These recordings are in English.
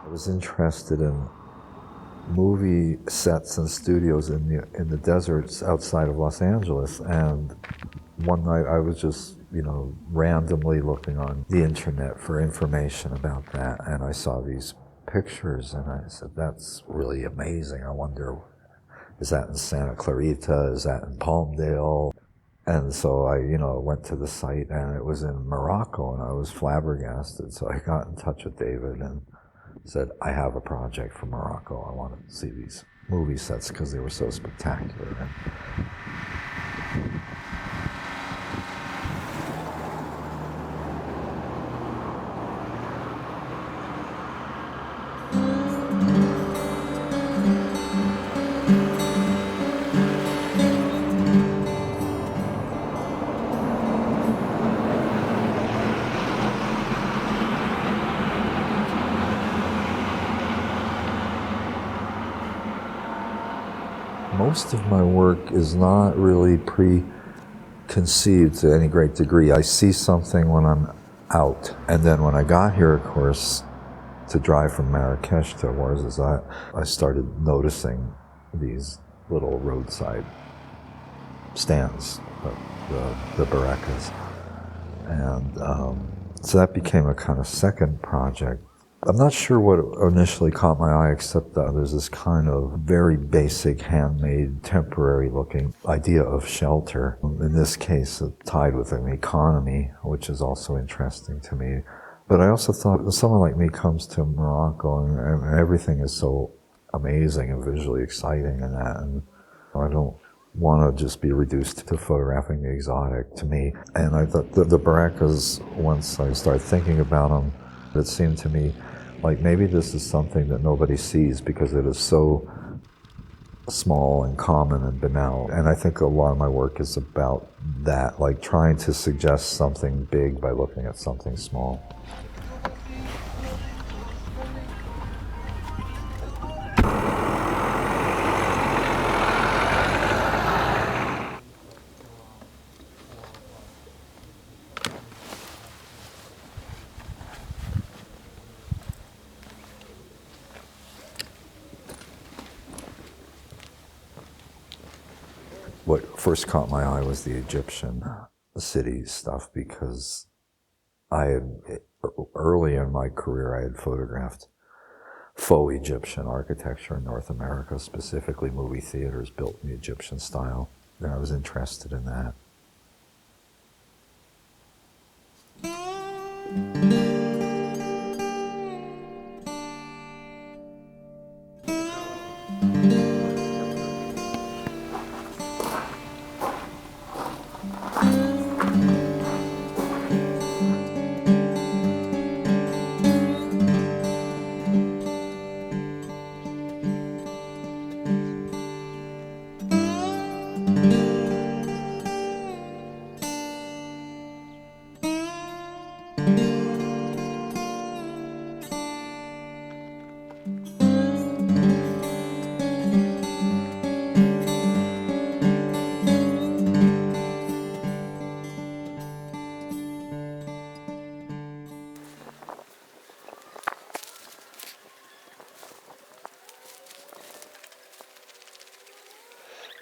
I was interested in movie sets and studios in the deserts outside of Los Angeles, and one night I was just, randomly looking on the internet for information about that, and I saw these pictures, and I said, that's really amazing. I wonder, is that in Santa Clarita? Is that in Palmdale? And so I, went to the site, and it was in Morocco, and I was flabbergasted. So I got in touch with David and said, I have a project for Morocco. I want to see these movie sets because they were so spectacular. Most of my work is not really preconceived to any great degree. I see something when I'm out, and then when I got here, of course, to drive from Marrakech to Ouarzazate, I started noticing these little roadside stands, the barracas, and so that became a kind of second project. I'm not sure what initially caught my eye, except that there's this kind of very basic, handmade, temporary-looking idea of shelter. In this case, tied with an economy, which is also interesting to me. But I also thought, when someone like me comes to Morocco, and everything is so amazing and visually exciting and that, and I don't want to just be reduced to photographing the exotic to me. And I thought the barracas, once I started thinking about them, it seemed to me like maybe this is something that nobody sees because it is so small and common and banal. And I think a lot of my work is about that, like trying to suggest something big by looking at something small. What first caught my eye was the Egyptian city stuff, because early in my career, I had photographed faux Egyptian architecture in North America, specifically movie theaters built in the Egyptian style, and I was interested in that.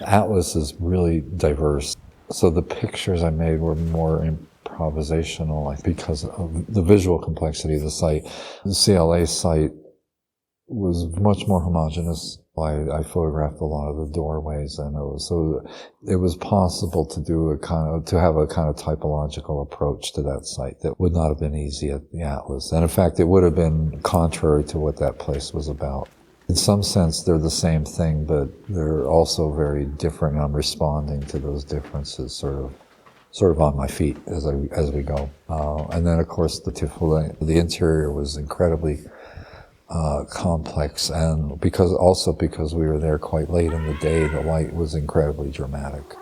Atlas is really diverse. So the pictures I made were more improvisational because of the visual complexity of the site. The CLA site was much more homogeneous. I photographed a lot of the doorways, and it was possible to do to have a kind of typological approach to that site that would not have been easy at the Atlas. And in fact, it would have been contrary to what that place was about. In some sense, they're the same thing, but they're also very different. I'm responding to those differences sort of on my feet as we go. And then, of course, the interior was incredibly complex, and because we were there quite late in the day, the light was incredibly dramatic.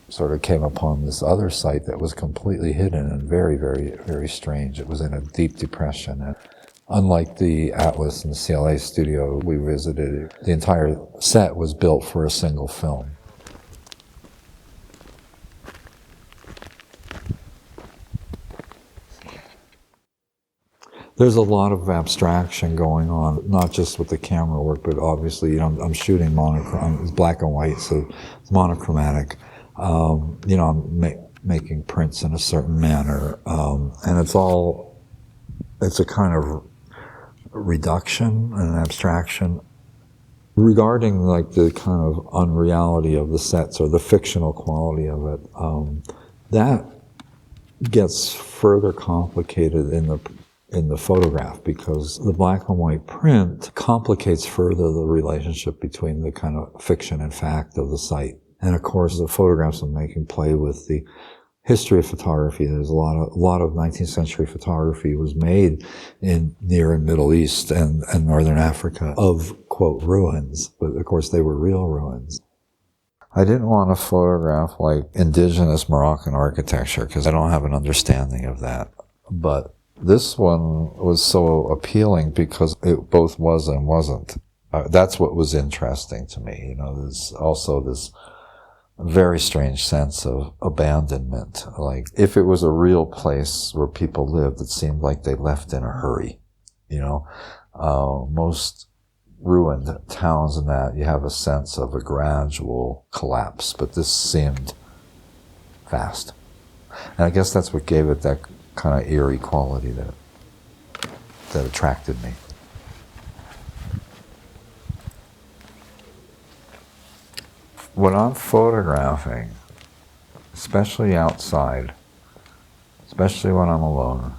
Sort of came upon this other site that was completely hidden and very, very, very strange. It was in a deep depression. And unlike the Atlas and the CLA studio we visited, the entire set was built for a single film. There's a lot of abstraction going on, not just with the camera work, but obviously, I'm shooting monochrome. It's black and white, so it's monochromatic. I'm making prints in a certain manner, and it's a kind of reduction and abstraction regarding like the kind of unreality of the sets or the fictional quality of it. That gets further complicated in the photograph, because the black and white print complicates further the relationship between the kind of fiction and fact of the site. And of course, the photographs I'm making play with the history of photography. There's a lot of 19th century photography was made in Near and Middle East and Northern Africa of, quote, ruins. But of course, they were real ruins. I didn't want to photograph like indigenous Moroccan architecture because I don't have an understanding of that. But this one was so appealing because it both was and wasn't. That's what was interesting to me. There's also this very strange sense of abandonment. Like, if it was a real place where people lived, it seemed like they left in a hurry. Most ruined towns and that, you have a sense of a gradual collapse, but this seemed fast. And I guess that's what gave it that kind of eerie quality that attracted me. When I'm photographing, especially outside, especially when I'm alone,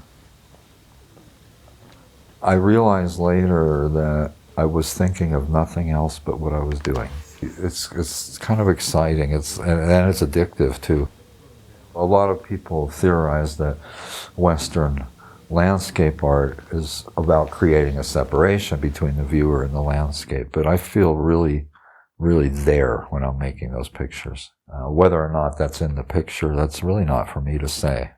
I realized later that I was thinking of nothing else but what I was doing. It's kind of exciting, and it's addictive too. A lot of people theorize that Western landscape art is about creating a separation between the viewer and the landscape, but I feel really there when I'm making those pictures. Whether or not that's in the picture, that's really not for me to say.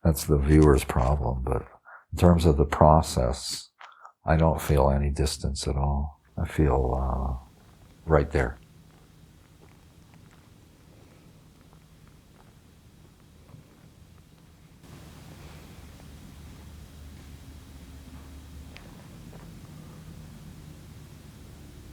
That's the viewer's problem. But in terms of the process, I don't feel any distance at all. I feel right there.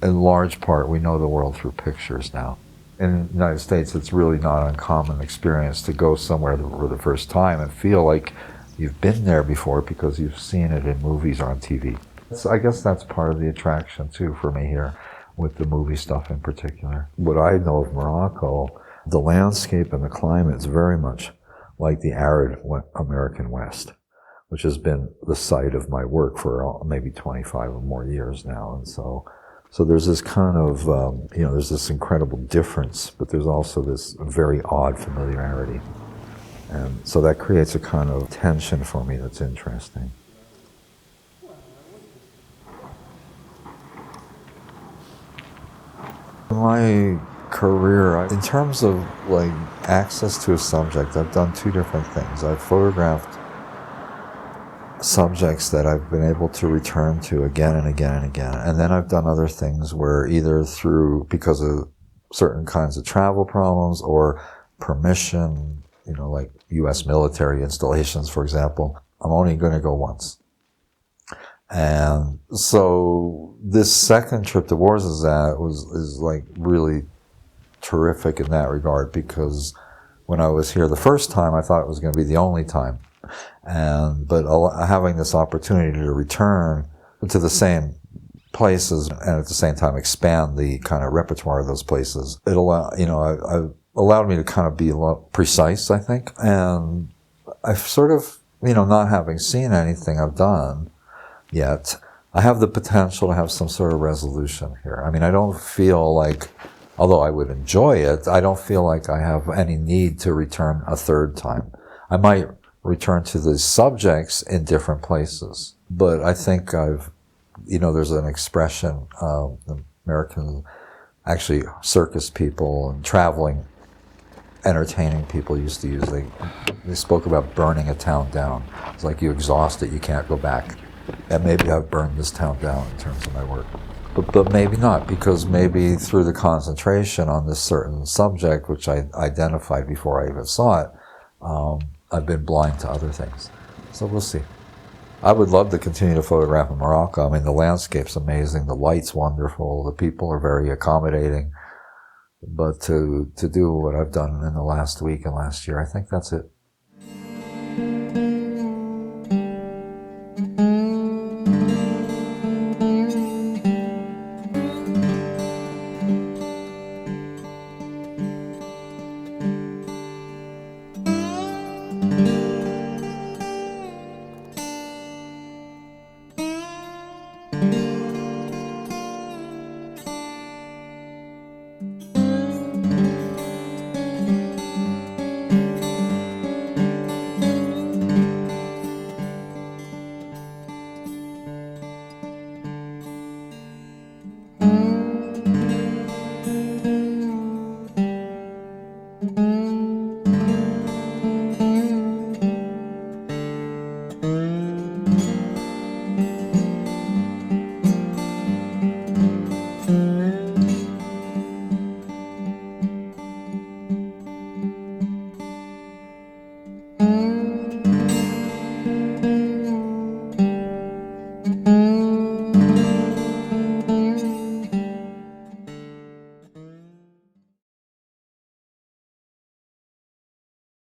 In large part, we know the world through pictures now. In the United States, it's really not an uncommon experience to go somewhere for the first time and feel like you've been there before because you've seen it in movies or on TV. So I guess that's part of the attraction too for me here, with the movie stuff in particular. What I know of Morocco, the landscape and the climate is very much like the arid American West, which has been the site of my work for maybe 25 or more years now. And so there's this kind of, there's this incredible difference, but there's also this very odd familiarity. And so that creates a kind of tension for me that's interesting. My career, in terms of like access to a subject, I've done two different things. I've photographed subjects that I've been able to return to again and again and again. And then I've done other things where either because of certain kinds of travel problems or permission, like US military installations, for example, I'm only going to go once. And so this second trip to Ouarzazate is like really terrific in that regard, because when I was here the first time, I thought it was going to be the only time. But having this opportunity to return to the same places and at the same time expand the kind of repertoire of those places, it allowed me to kind of be a lot precise, I think. And I've sort of, not having seen anything I've done yet, I have the potential to have some sort of resolution here. I mean, I don't feel like, although I would enjoy it, I don't feel like I have any need to return a third time. I might return to the subjects in different places, but I think there's an expression, American, actually circus people and traveling, entertaining people used to use. They spoke about burning a town down. It's like you exhaust it, you can't go back. And maybe I've burned this town down in terms of my work. But maybe not, because maybe through the concentration on this certain subject, which I identified before I even saw it, I've been blind to other things. So we'll see. I would love to continue to photograph in Morocco. I mean, the landscape's amazing, the light's wonderful, the people are very accommodating. But to do what I've done in the last week and last year, I think that's it.